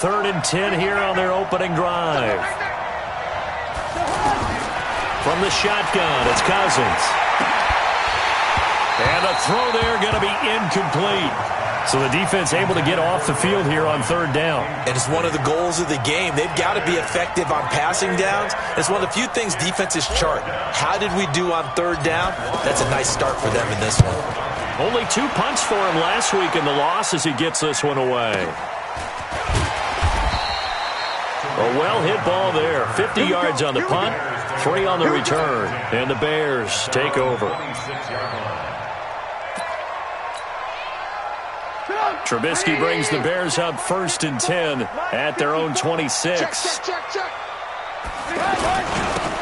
3rd and 10 here on their opening drive. From the shotgun, it's Cousins. And the throw there going to be incomplete. So the defense able to get off the field here on 3rd down. And it's one of the goals of the game. They've got to be effective on passing downs. It's one of the few things defenses chart. How did we do on 3rd down? That's a nice start for them in this one. Only 2 punts for him last week in the loss as he gets this one away. A well-hit ball there. 50 yards on the punt, 3 on the return. And the Bears take over. Trubisky brings the Bears up 1st and 10 at their own 26.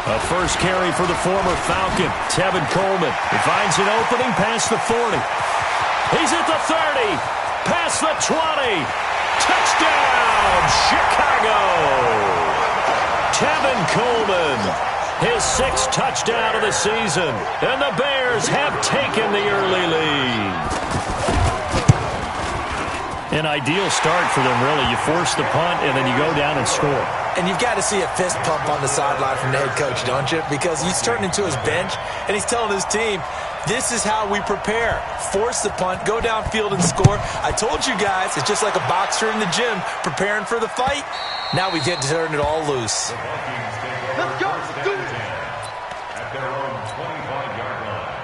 A first carry for the former Falcon, Tevin Coleman. He finds an opening past the 40. He's at the 30, past the 20. Touchdown, Chicago! Tevin Coleman, his 6th touchdown of the season. And the Bears have taken the early lead. An ideal start for them, really. You force the punt, and then you go down and score. And you've got to see a fist pump on the sideline from the head coach, don't you? Because he's turning into his bench, and he's telling his team, this is how we prepare. Force the punt, go downfield and score. I told you guys, it's just like a boxer in the gym preparing for the fight. Now we get to turn it all loose. Let's go. Do it. At their own 25-yard line.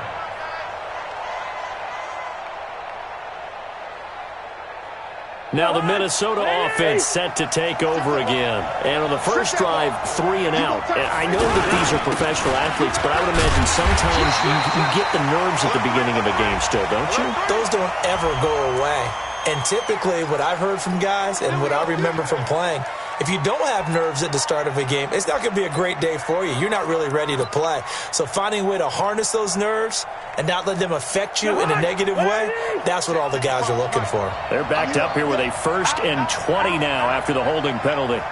Now the Minnesota offense set to take over again. And on the first drive, 3 and out. And I know that these are professional athletes, but I would imagine sometimes you get the nerves at the beginning of a game still, don't you? Those don't ever go away. And typically what I've heard from guys and what I remember from playing, if you don't have nerves at the start of a game, it's not going to be a great day for you. You're not really ready to play. So finding a way to harness those nerves and not let them affect you in a negative way, that's what all the guys are looking for. They're backed up here with a 1st and 20 now after the holding penalty.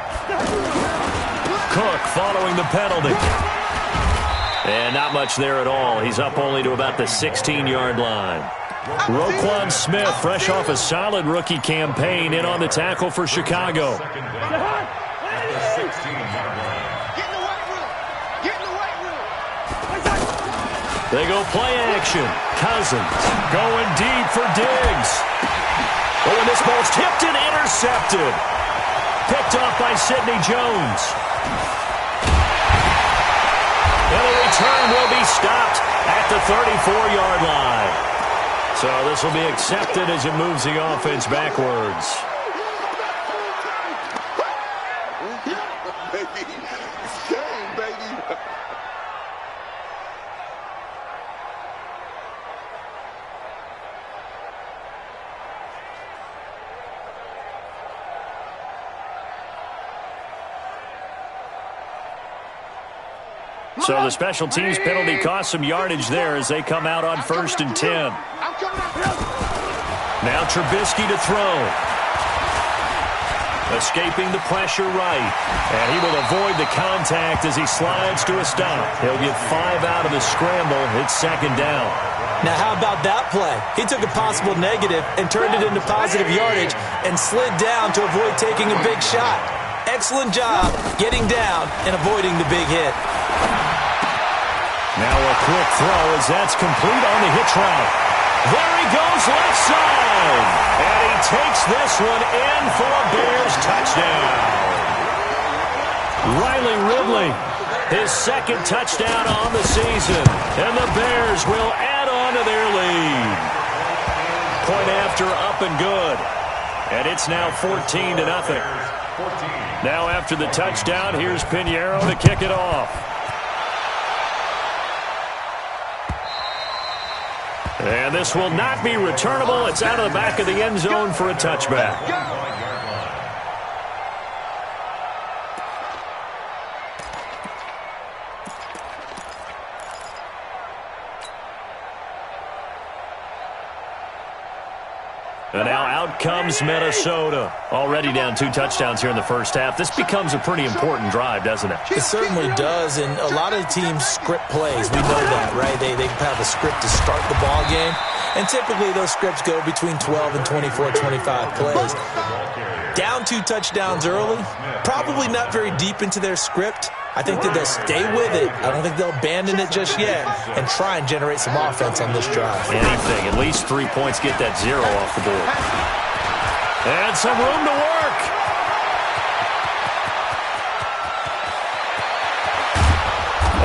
Cook following the penalty. And not much there at all. He's up only to about the 16-yard line. Roquan Smith, fresh off a solid rookie campaign, in on the tackle for Chicago. They go play action. Cousins going deep for Diggs. Oh, and this ball's tipped and intercepted. Picked off by Sidney Jones. And the return will be stopped at the 34-yard line. So this will be accepted as it moves the offense backwards. So the special teams penalty cost some yardage there as they come out on 1st and 10. Now Trubisky to throw. Escaping the pressure right. And he will avoid the contact as he slides to a stop. He'll get 5 out of the scramble. It's 2nd down. Now how about that play? He took a possible negative and turned it into positive yardage and slid down to avoid taking a big shot. Excellent job getting down and avoiding the big hit. Now a quick throw as that's complete on the hitch route. There he goes left side. And he takes this one in for a Bears touchdown. Riley Ridley, his 2nd touchdown on the season. And the Bears will add on to their lead. Point after up and good. And it's now 14-0. Now after the touchdown, here's Pinheiro to kick it off. And this will not be returnable. It's out of the back of the end zone for a touchback. And now out comes Minnesota. Already down 2 touchdowns here in the first half. This becomes a pretty important drive, doesn't it? It certainly does, and a lot of teams script plays. We know that, right? They have a script to start the ball game, and typically those scripts go between 12 and 24, 25 plays. Down 2 touchdowns early, probably not very deep into their script. I think that they'll stay with it. I don't think they'll abandon it just yet and try and generate some offense on this drive. Anything, at least 3 points, get that 0 off the board. And some room to work.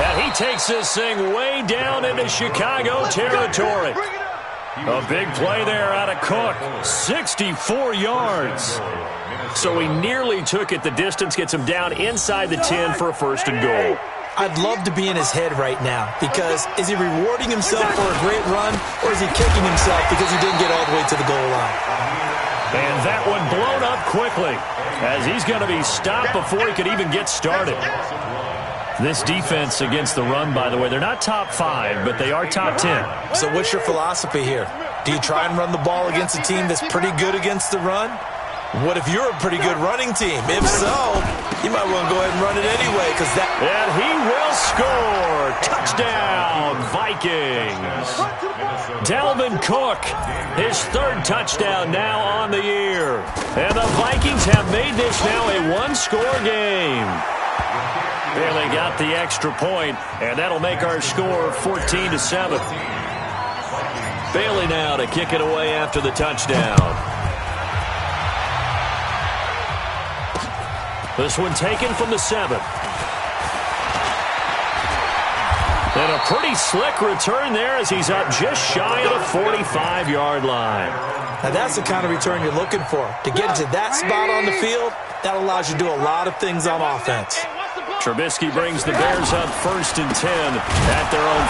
And he takes this thing way down into Chicago territory. A big play there out of Cook. 64 yards. So he nearly took it the distance, gets him down inside the 10 for a 1st and goal. I'd love to be in his head right now because is he rewarding himself for a great run or is he kicking himself because he didn't get all the way to the goal line? And that one blown up quickly as he's going to be stopped before he could even get started. This defense against the run, by the way, they're not top 5, but they are top 10. So what's your philosophy here? Do you try and run the ball against a team that's pretty good against the run? What if you're a pretty good running team? If so, you might want to go ahead and run it anyway because that... And he will score. Touchdown, Vikings. Dalvin Cook, his 3rd touchdown now on the year. And the Vikings have made this now a 1-score game. Barely got the extra point, and that'll make our score 14-7. Bailey now to kick it away after the touchdown. This one taken from the 7. And a pretty slick return there as he's up just shy of the 45-yard line. Now that's the kind of return you're looking for. To get to that spot on the field, that allows you to do a lot of things on offense. Trubisky brings the Bears up 1st and 10 at their own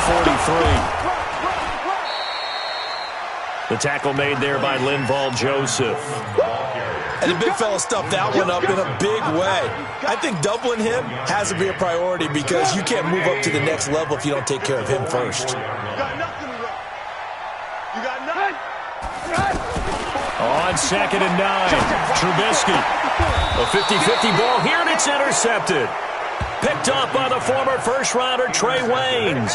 43. The tackle made there by Linval Joseph. And the big fella stuffed that one up in a big way. I think doubling him has to be a priority because you can't move up to the next level if you don't take care of him first. On 2nd and 9, Trubisky. A 50-50 ball here, and it's intercepted. Picked off by the former first-rounder Trey Waynes.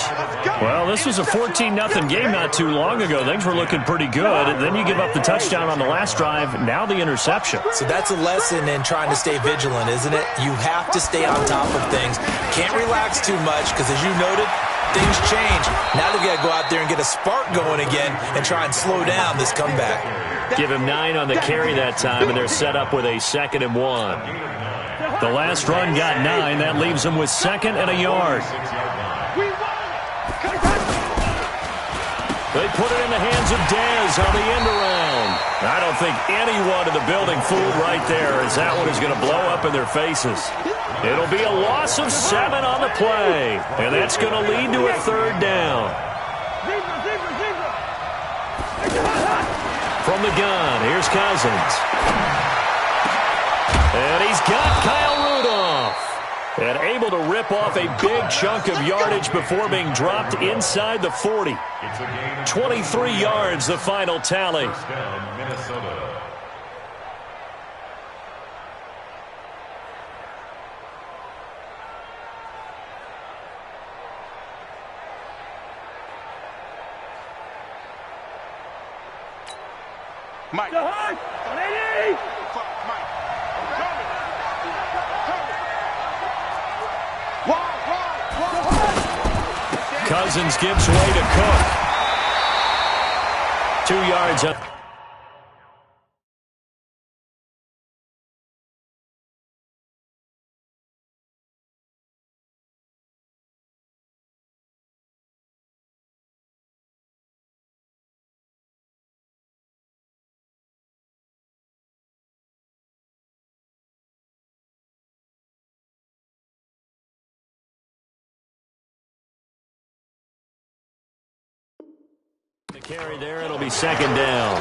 Well, this was a 14-0 game not too long ago. Things were looking pretty good. And then you give up the touchdown on the last drive. Now the interception. So that's a lesson in trying to stay vigilant, isn't it? You have to stay on top of things. Can't relax too much because, as you noted, things change. Now they've got to go out there and get a spark going again and try and slow down this comeback. Give him 9 on the carry that time, and they're set up with a 2nd and 1. The last run got 9. That leaves them with 2nd and a yard. They put it in the hands of Dez on the end around. I don't think anyone in the building fooled right there as that one is going to blow up in their faces. It'll be a loss of 7 on the play, and that's going to lead to a 3rd down. From the gun, here's Cousins. And he's got Kyle Rudolph. And able to rip off a big chunk of yardage before being dropped inside the 40. 23 yards, the final tally. Mike. Cousins gives way to Cook. 2 yards up. The carry there, it'll be 2nd down.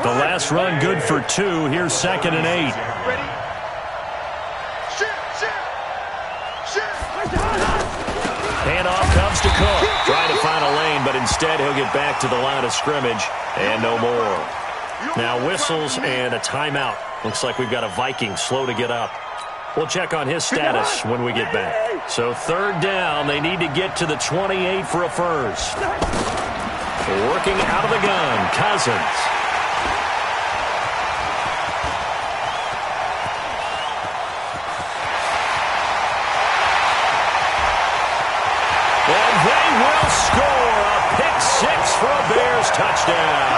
The last run good for 2. Here's 2nd and 8. Handoff comes to Cook. Trying to find a lane, but instead he'll get back to the line of scrimmage and no more. Now whistles and a timeout. Looks like we've got a Viking slow to get up. We'll check on his status when we get back. So 3rd down, they need to get to the 28 for a 1st. Working out of the gun, Cousins. And they will score a pick six for a Bears touchdown.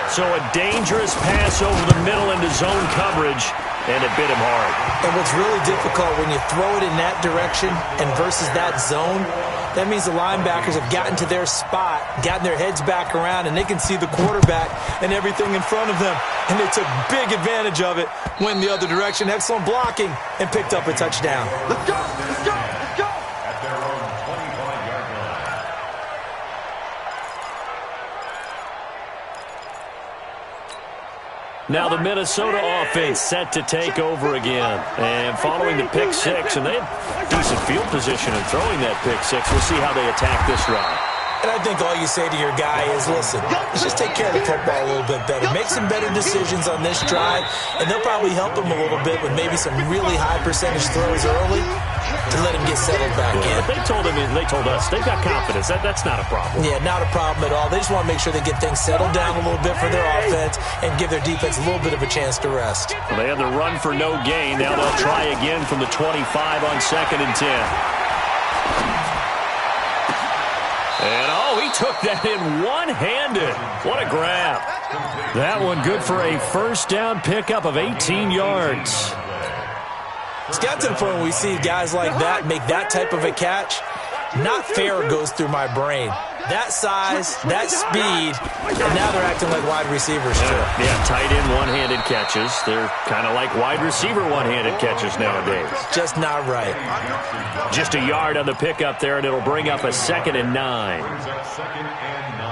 So a dangerous pass over the middle into zone coverage, and it bit him hard. And what's really difficult when you throw it in that direction and versus that zone, that means the linebackers have gotten to their spot, gotten their heads back around, and they can see the quarterback and everything in front of them. And they took big advantage of it, went the other direction, excellent blocking, and picked up a touchdown. Let's go! Let's go! Let's go! At their own 25-yard line. Now the Minnesota offense set to take over again. And following the pick six, and they had decent field position in throwing that pick six. We'll see how they attack this drive. And I think all you say to your guy is, listen, let's just take care of the football a little bit better. Make some better decisions on this drive, and they'll probably help him a little bit with maybe some really high percentage throws early to let him get settled back in. But they told us, they've got confidence. That's not a problem. Yeah, not a problem at all. They just want to make sure they get things settled down a little bit for their offense and give their defense a little bit of a chance to rest. Well, they had the run for no gain. Now they'll try again from the 25 on 2nd and 10. And, he took that in one-handed. What a grab. That one good for a first down pickup of 18 yards. It's got to the point where we see guys like that make that type of a catch. Not fair goes through my brain. That size, that speed, and now they're acting like wide receivers too. Yeah, tight end one-handed catches. They're kind of like wide receiver one-handed catches nowadays. Just not right. Just a yard on the pickup there, and it'll bring up a 2nd and 9. Brings up 2nd and 9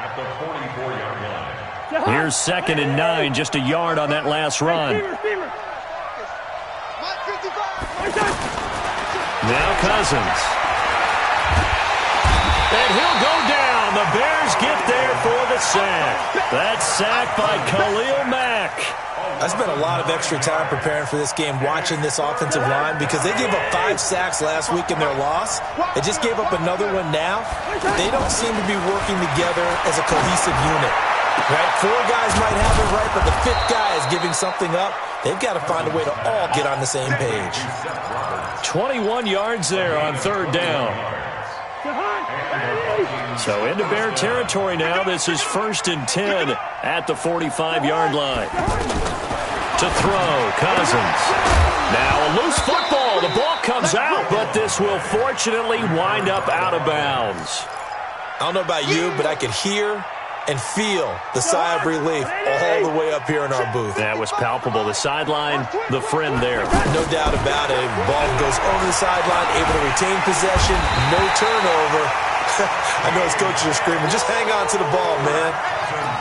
at the 44-yard line. Here's 2nd and 9, just a yard on that last run. Now Cousins. And he'll go down. The Bears get there for the sack. That sack by Khalil Mack. I spent a lot of extra time preparing for this game watching this offensive line because they gave up 5 sacks last week in their loss. They just gave up another one now. They don't seem to be working together as a cohesive unit. Right? 4 guys might have it right, but the 5th guy is giving something up. They've got to find a way to all get on the same page. 21 yards there on 3rd down. So into Bear territory now. This is 1st and 10 at the 45-yard line. To throw, Cousins. Now a loose football. The ball comes out, but this will fortunately wind up out of bounds. I don't know about you, but I could hear and feel the sigh of relief all the way up here in our booth. That was palpable. The sideline, the friend there. No doubt about it. Ball goes over the sideline, able to retain possession, no turnover. I know his coaches are screaming, just hang on to the ball, man.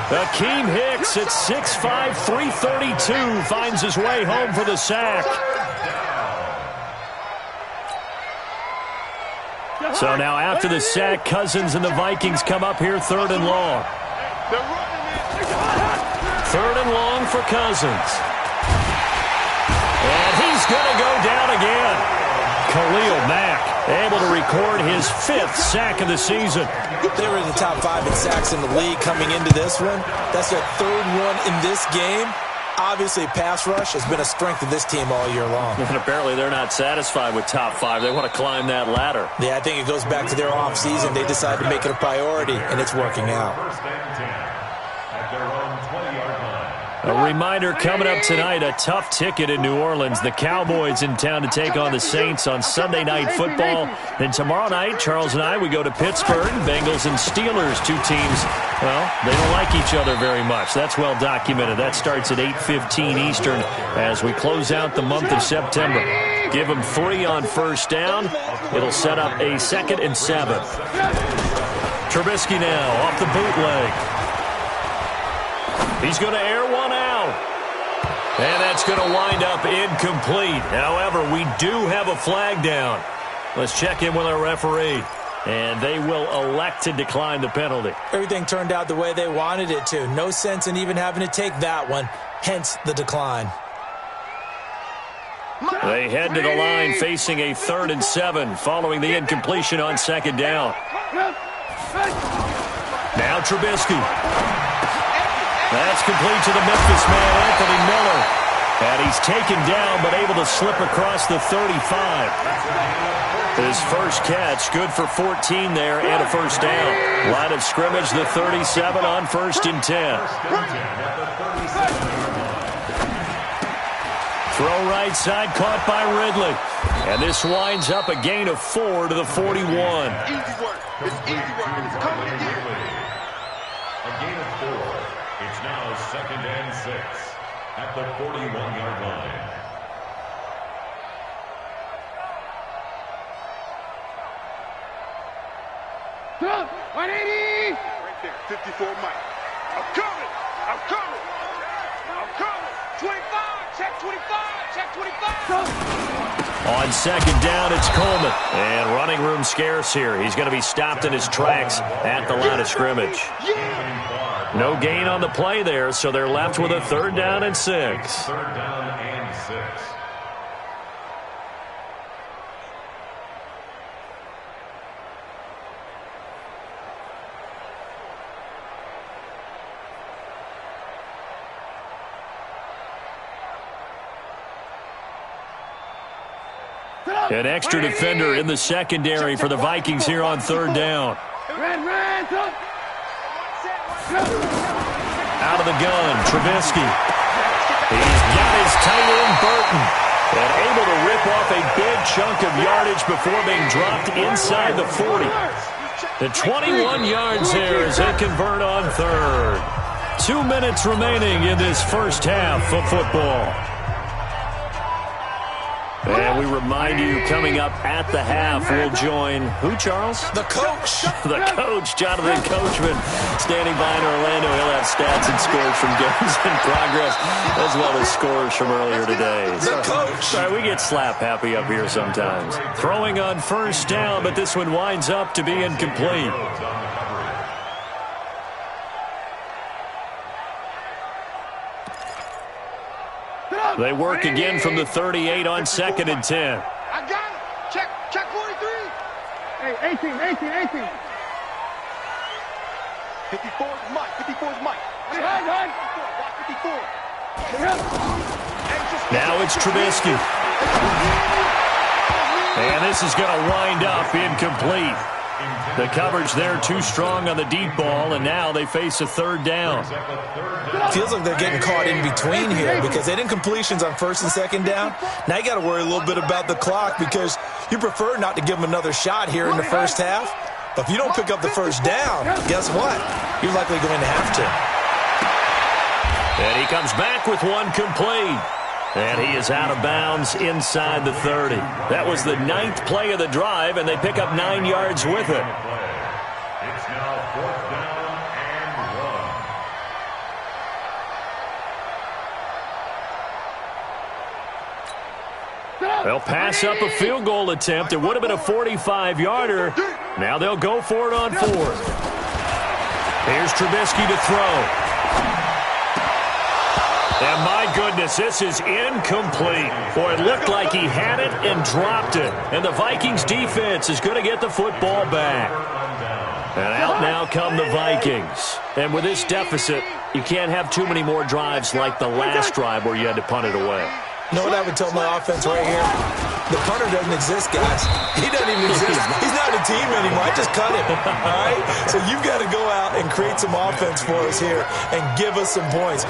Akeem Hicks at 6'5", 332 finds his way home for the sack. So now after the sack, Cousins and the Vikings come up here 3rd and long. 3rd and long for Cousins. And he's going to go down again. Khalil Mack able to record his 5th sack of the season. They were in the top 5 in sacks in the league coming into this one. That's their 3rd one in this game. Obviously, pass rush has been a strength of this team all year long. And apparently they're not satisfied with top 5. They want to climb that ladder. Yeah, I think it goes back to their offseason. They decided to make it a priority, and it's working out. 1st and 10 at their own 20-yard line. A reminder coming up tonight, a tough ticket in New Orleans. The Cowboys in town to take on the Saints on Sunday Night Football. Then tomorrow night, Charles and I, we go to Pittsburgh. Bengals and Steelers, 2 teams, well, they don't like each other very much. That's well documented. That starts at 8:15 Eastern as we close out the month of September. Give them 3 on 1st down. It'll set up a 2nd and 7. Trubisky now off the bootleg. He's going to air one out. And that's going to wind up incomplete. However, we do have a flag down. Let's check in with our referee. And they will elect to decline the penalty. Everything turned out the way they wanted it to. No sense in even having to take that one. Hence the decline. They head to the line facing a 3rd and 7 following the incompletion on 2nd down. Now Trubisky. That's complete to the Memphis man, Anthony Miller. And he's taken down but able to slip across the 35. His first catch, good for 14 there and a 1st down. Line of scrimmage, the 37 on 1st and 10. Throw right side, caught by Ridley. And this winds up a gain of 4 to the 41. Easy work. It's easy work. It's coming again. A gain of 4. It's now 2nd and 6 at the 41-yard line. Stop! 180! Right there, 54 Mike. I'm coming! I'm coming! I'm coming! 25! Check 25! Check 25! On 2nd down, it's Coleman. And running room scarce here. He's going to be stopped in his tracks at the line of scrimmage. No gain on the play there, so they're left with a 3rd down and 6. 3rd down and 6. An extra defender in the secondary for the Vikings here on 3rd down. Out of the gun, Trubisky. He's got his tight end, Burton. And able to rip off a big chunk of yardage before being dropped inside the 40. The 21 yards there as they convert on 3rd. 2 minutes remaining in this first half of football. And we remind you, coming up at the half, we'll join who, Charles? The coach. The coach, Jonathan Coachman, standing by in Orlando. He'll have stats and scores from games in progress, as well as scores from earlier today. The coach. Sorry, we get slap happy up here sometimes. Throwing on 1st down, but this one winds up to be incomplete. They work again from the 38 on 2nd and 10. I got it. Check 43. Hey, 18. 54 is Mike. 54 is Mike. 54. Now it's Trubisky. And this is going to wind up incomplete. The coverage there too strong on the deep ball, and now they face a 3rd down. Feels like they're getting caught in between here because they didn't completions on 1st and 2nd down. Now you got to worry a little bit about the clock because you prefer not to give them another shot here in the first half. But if you don't pick up the 1st down, guess what? You're likely going to have to. And he comes back with one complete. And he is out of bounds inside the 30. That was the 9th play of the drive, and they pick up 9 yards with it. It's now 4th down and 1. They'll pass up a field goal attempt. It would have been a 45-yarder. Now they'll go for it on 4th. Here's Trubisky to throw. And my goodness, this is incomplete. Boy, it looked like he had it and dropped it. And the Vikings defense is going to get the football back. And out now come the Vikings. And with this deficit, you can't have too many more drives like the last drive where you had to punt it away. You know what I would tell my offense right here? The punter doesn't exist, guys. He doesn't even exist. He's not a team anymore. I just cut him. All right? So you've got to go out and create some offense for us here and give us some points.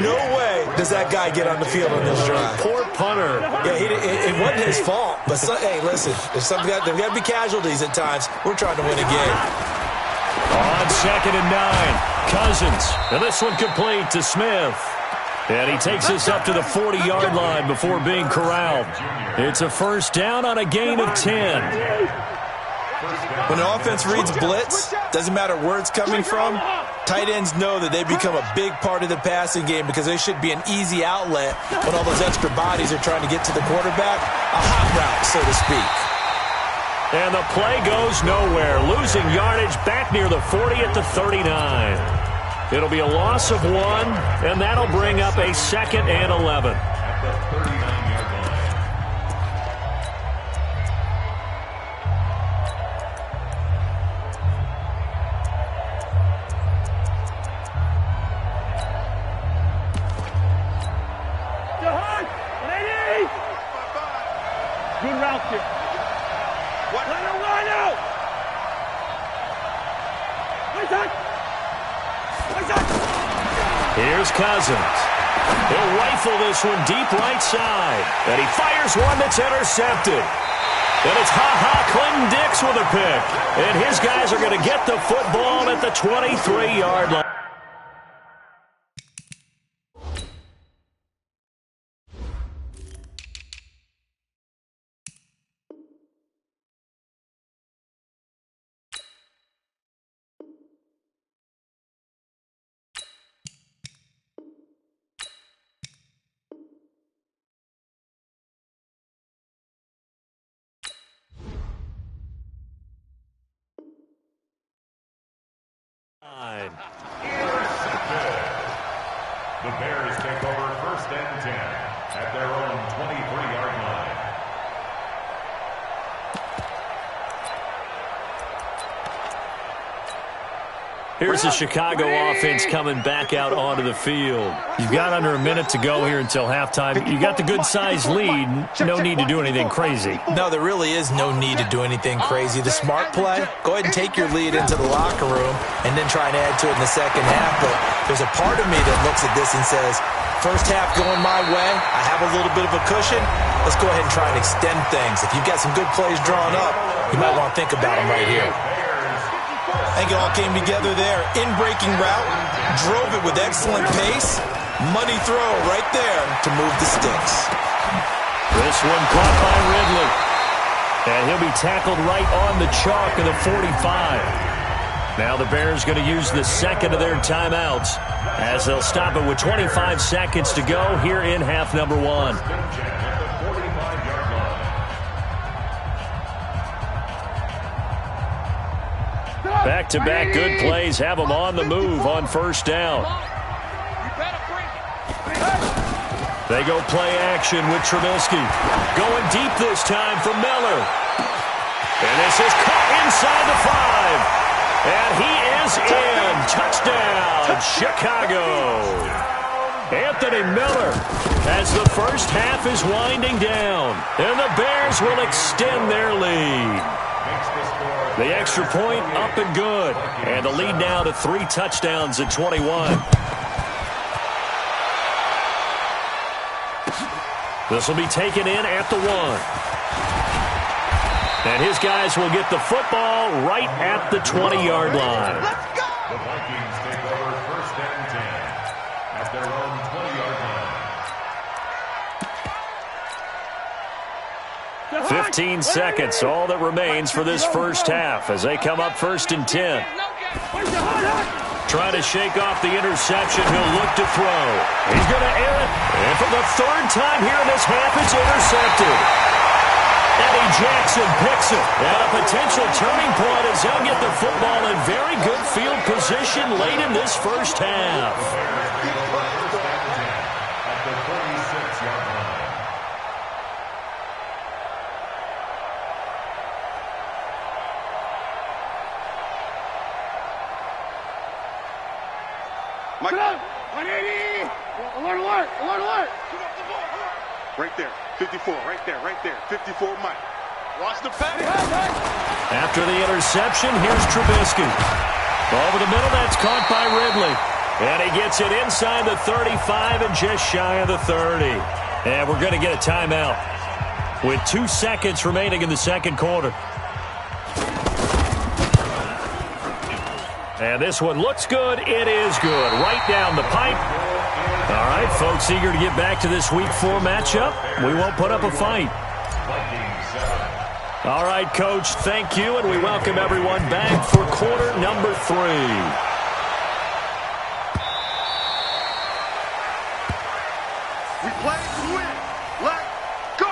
No way does that guy get on the field on this drive. Poor punter. Yeah, it wasn't his fault. But, hey, listen, there's got to be casualties at times. We're trying to win a game. On 2nd and 9, Cousins. And this one complete to Smith. And he takes us up to the 40-yard line before being corralled. It's a 1st down on a gain of 10. When the offense reads blitz, doesn't matter where it's coming from, tight ends know that they become a big part of the passing game because they should be an easy outlet when all those extra bodies are trying to get to the quarterback. A hot route, so to speak. And the play goes nowhere. Losing yardage back near the 40 at the 39. It'll be a loss of 1, and that'll bring up a 2nd and 11. At the 39-yard line. Here's Cousins. He'll rifle this one deep right side. And he fires one that's intercepted. And it's Clinton Dix with a pick. And his guys are going to get the football at the 23-yard line. The Bears take over 1st and 10 at their own 23-yard line. Here's the Chicago offense coming back out onto the field. You've got under a minute to go here until halftime. You got the good-sized lead. No need to do anything crazy. No, there really is no need to do anything crazy. The smart play, go ahead and take your lead into the locker room and then try and add to it in the second half. But there's a part of me that looks at this and says, first half going my way, I have a little bit of a cushion. Let's go ahead and try and extend things. If you've got some good plays drawn up, you might want to think about them right here. I think it all came together there. In-breaking route, drove it with excellent pace. Money throw right there to move the sticks. This one caught by Ridley. And he'll be tackled right on the chalk of the 45. Now the Bears going to use the second of their timeouts as they'll stop it with 25 seconds to go here in half number one. Back-to-back good plays have them on the move on first down. They go play action with Trubisky. Going deep this time for Miller. And this is caught inside the 5. And he is in. Touchdown, Chicago. Anthony Miller as the first half is winding down. And the Bears will extend their lead. The extra point up and good. And the lead now to 3 touchdowns at 21. This will be taken in at the 1. And his guys will get the football right at the 20-yard line. Let's go! The Vikings take over 1st and 10 at their own 20-yard line. 15 seconds, all that remains for this first half as they come up 1st and 10. Trying to shake off the interception. He'll look to throw. He's going to air it. And for the 3rd time here in this half, it's intercepted. Eddie Jackson picks it. And a potential turning point as he'll get the football in very good field position late in this first half. At the 46-yard line. Mike. 180. Alert, alert, alert, alert. Right there. 54, right there, right there. 54, Mike. Watch the pass. After the interception, here's Trubisky. Over the middle, that's caught by Ridley. And he gets it inside the 35 and just shy of the 30. And we're going to get a timeout with 2 seconds remaining in the second quarter. And this one looks good. It is good. Right down the pipe. All right, folks, eager to get back to this Week 4 matchup. We won't put up a fight. All right, Coach, thank you, and we welcome everyone back for quarter number 3. We play to win. Let's go.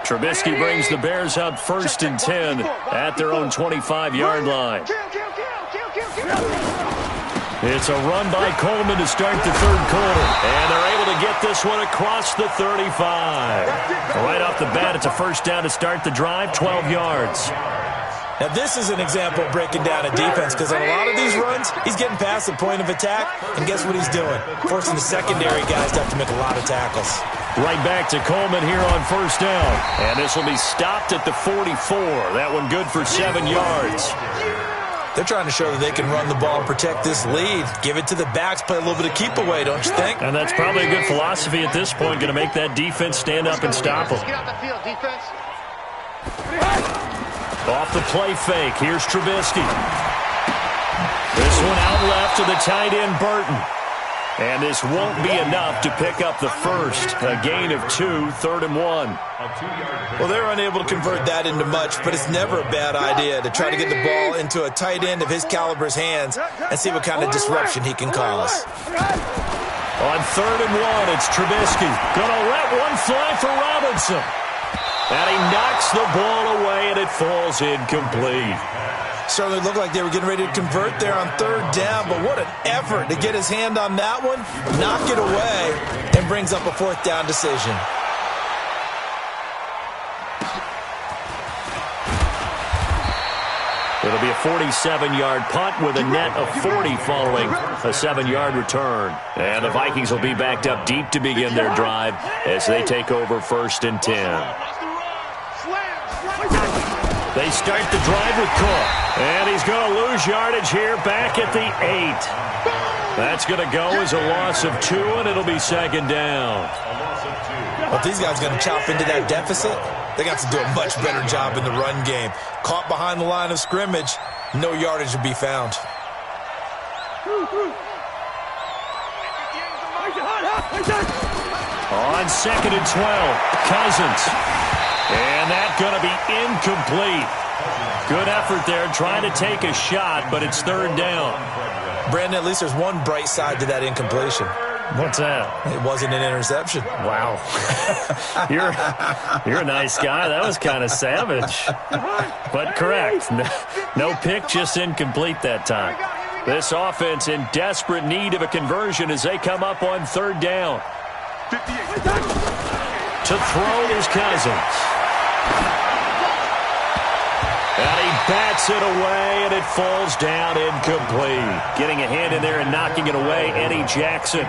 Trubisky brings the Bears up 1st and 10 at their own 25-yard line. It's a run by Coleman to start the 3rd quarter. And they're able to get this one across the 35. Right off the bat, it's a first down to start the drive, 12 yards. Now, this is an example of breaking down a defense because on a lot of these runs, he's getting past the point of attack, and guess what he's doing? Forcing the secondary guys to have to make a lot of tackles. Right back to Coleman here on first down. And this will be stopped at the 44. That one good for 7 yards. They're trying to show that they can run the ball and protect this lead. Give it to the backs, play a little bit of keep away, don't you think? And that's probably a good philosophy at this point, going to make that defense stand up and stop them. Get out the field, defense. Off the play fake, here's Trubisky. This one out left to the tight end, Burton. And this won't be enough to pick up the first. A gain of 2, 3rd and 1. Well, they're unable to convert that into much, but it's never a bad idea to try to get the ball into a tight end of his caliber's hands and see what kind of disruption he can cause. On 3rd and 1, it's Trubisky. Gonna let one fly for Robinson. And he knocks the ball away, and it falls incomplete. Certainly looked like they were getting ready to convert there on 3rd down, but what an effort to get his hand on that one, knock it away, and brings up a 4th down decision. It'll be a 47-yard punt with a net of 40 following a 7-yard return. And the Vikings will be backed up deep to begin their drive as they take over 1st and 10. They start the drive with Cook. And he's going to lose yardage here back at the 8. That's going to go as a loss of 2, and it'll be 2nd down. Well, if these guys are going to chop into that deficit, they got to do a much better job in the run game. Caught behind the line of scrimmage, no yardage to be found. On 2nd and 12, Cousins. And that's going to be incomplete. Good effort there, trying to take a shot, but it's 3rd down. Brandon, at least there's one bright side to that incompletion. What's that? It wasn't an interception. Wow. You're a nice guy. That was kind of savage. But correct. No pick, just incomplete that time. This offense in desperate need of a conversion as they come up on 3rd down. To throw is Cousins. And he bats it away, and it falls down incomplete. Getting a hand in there and knocking it away, Eddie Jackson.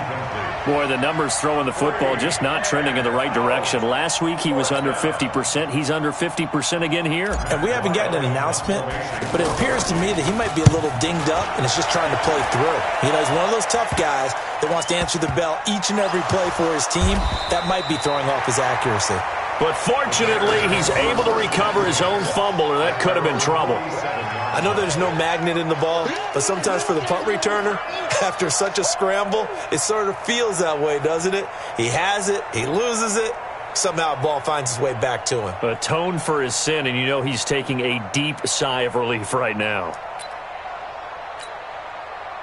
Boy, the numbers throwing the football just not trending in the right direction. Last week he was under 50%. He's under 50% again here. And we haven't gotten an announcement, but it appears to me that he might be a little dinged up and is just trying to play through. You know, he's one of those tough guys that wants to answer the bell each and every play for his team. That might be throwing off his accuracy. But fortunately, he's able to recover his own fumble, or that could have been trouble. I know there's no magnet in the ball, but sometimes for the punt returner, after such a scramble, it sort of feels that way, doesn't it? He has it, he loses it, somehow the ball finds its way back to him. Atone for his sin, and you know he's taking a deep sigh of relief right now.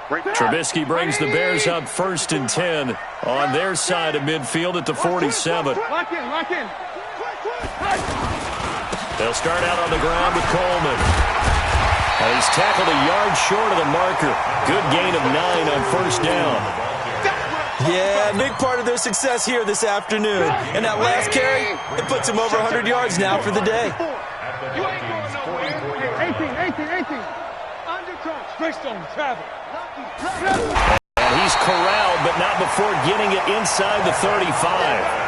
Trubisky brings the Bears up 1st and 10 on their side of midfield at the 47. Lock in, lock in. They'll start out on the ground with Coleman. And he's tackled a yard short of the marker. Good gain of 9 on 1st down. Yeah, big part of their success here this afternoon. And that last carry, it puts him over 100 yards now for the day. 18. Undercut. Straight stone, travel. And he's corralled, but not before getting it inside the 35.